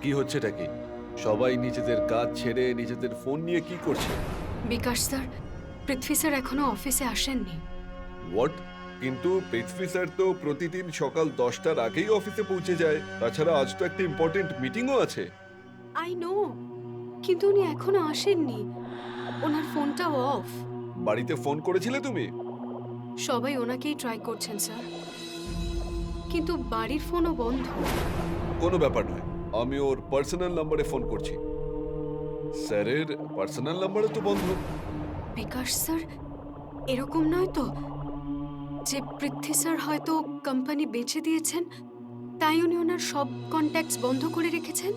কি হচ্ছেটা কি? সবাই নিজেদের কাজ ছেড়ে নিজেদের ফোন নিয়ে কি করছে? বিকাশ স্যার, পৃথ্বী স্যার এখনো অফিসে আসেননি। হোয়াট? কিন্তু পৃথ্বী স্যার তো প্রতিদিন সকাল 10টার আগেই অফিসে পৌঁছে যায়। তাছাড়া আজ তো একটা ইম্পর্টেন্ট মিটিংও আছে। আই নো, কিন্তু উনি এখনো আসেননি। ওনার ফোনটাও অফ। বাড়িতে ফোন করেছিলে তুমি? সবাই ওনাকেই ট্রাই করছেন স্যার, কিন্তু বাড়ির ফোনও বন্ধ। কোনো ব্যাপার নয়, আমি ওর পার্সোনাল নাম্বারে ফোন করছি। স্যারের পার্সোনাল নাম্বারে তো বন্ধ। বিকাশ স্যার, এরকম নয় তো যে পৃথ্বী স্যার হয়তো কোম্পানি বেচে দিয়েছেন, তাই উনি ওনার সব কন্ট্যাক্টস বন্ধ করে রেখেছেন?